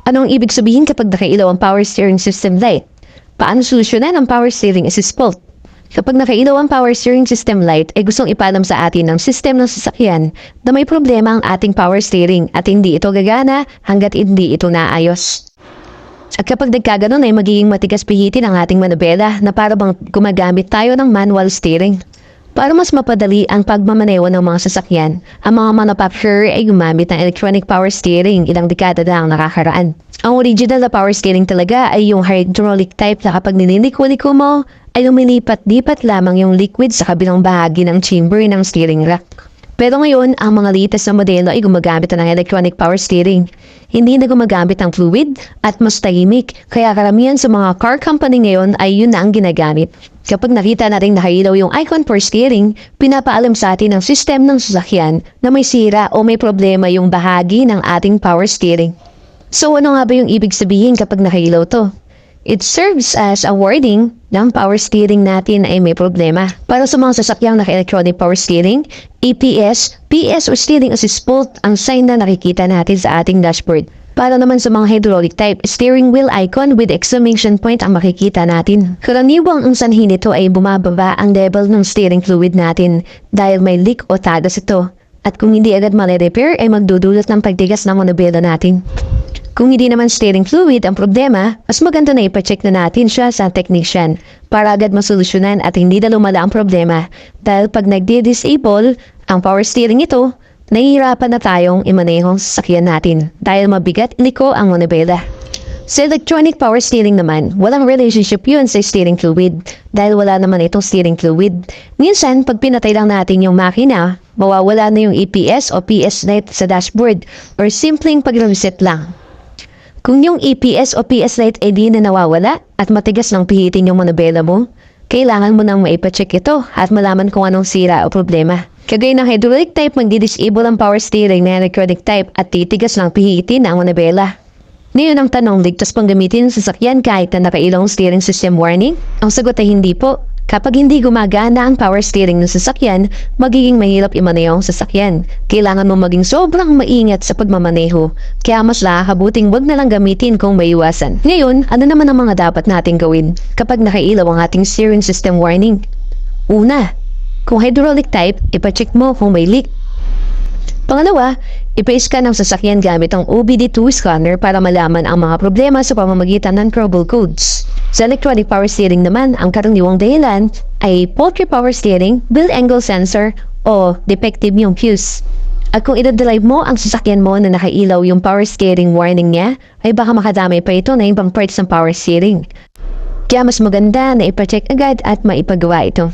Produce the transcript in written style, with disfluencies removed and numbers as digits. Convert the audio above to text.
Anong ibig sabihin kapag nakailaw ang power steering system light? Paano solusyonan ang power steering assist fault? Kapag nakailaw ang power steering system light, ay gustong ipaalam sa atin ng system ng sasakyan na may problema ang ating power steering at hindi ito gagana hanggat hindi ito naayos. At kapag nagkaganon ay magiging matigas pihitin ang ating manubela na para bang gumagamit tayo ng manual steering. Para mas mapadali ang pagmamaneho ng mga sasakyan, ang mga manufacturer ay gumamit ng electronic power steering ilang dekada na ang nakakaraan. Ang original na power steering talaga ay yung hydraulic type na kapag nililiko-liko mo, ay lumilipat-lipat lamang yung liquid sa kabilang bahagi ng chamber ng steering rack. Pero ngayon, ang mga latest na modelo ay gumagamit ng electronic power steering. Hindi na gumagamit ng fluid at mas tahimik, kaya karamihan sa mga car company ngayon ay yun na ang ginagamit. Kapag nakita natin nakailaw yung icon for steering, pinapaalam sa atin ng system ng sasakyan na may sira o may problema yung bahagi ng ating power steering. So ano nga ba yung ibig sabihin kapag nakailaw to? It serves as a warning na ang power steering natin ay may problema. Para sa mga sasakyang naka-electronic power steering, EPS, PS o steering assist fault ang sign na nakikita natin sa ating dashboard. Para naman sa mga hydraulic type, steering wheel icon with exclamation point ang makikita natin. Karaniwang ang sanhi nito ay bumababa ang level ng steering fluid natin dahil may leak o tagas ito. At kung hindi agad mali-repair ay magdudulot ng pagtigas ng manubela natin. Kung hindi naman steering fluid ang problema, mas maganda na ipacheck na natin siya sa technician para agad masolusyonan at hindi na lumala ang problema dahil pag nagdi-disable ang power steering ito, nahihirapan na tayong imanehong sasakyan natin dahil mabigat iliko ang manubela. Sa electronic power steering naman, walang relationship yun sa steering fluid dahil wala naman itong steering fluid. Minsan, pag pinatay lang natin yung makina, mawawala na yung EPS o PS light sa dashboard or simpleng pag-reset lang. Kung yung EPS o PS light ay di na nawawala at matigas ng pihitin yung manubela mo, kailangan mo nang maipacheck ito at malaman kung anong sira o problema. Kagaya ng hydraulic type, magdi-disable ang power steering na electronic type at titigas ng pihitin ang manubela. Ngayon ang tanong, ligtas pang gamitin sa sasakyan kahit na nakailaw ang steering system warning? Ang sagot ay hindi po. Kapag hindi gumagana ang power steering ng sasakyan, magiging mahirap imaneho ang sasakyan. Kailangan mo maging sobrang maingat sa pagmamaneho. Kaya mas nakakabuting wag na lang gamitin kung may iwasan. Ngayon, ano naman ang mga dapat nating gawin kapag nakailaw ang ating steering system warning? Una, kung hydraulic type, ipacheck mo kung may leak. Pangalawa, ipa-scan ang sasakyan gamit ang OBD2 scanner para malaman ang mga problema sa pamamagitan ng trouble codes. Sa electronic power steering naman, ang karaniwang dahilan ay faulty power steering, build angle sensor, o defective yung fuse. At kung idadrive mo ang sasakyan mo na nakailaw yung power steering warning niya, ay baka makadamay pa ito na ibang parts ng power steering. Kaya mas maganda na ipacheck agad at maipagawa ito.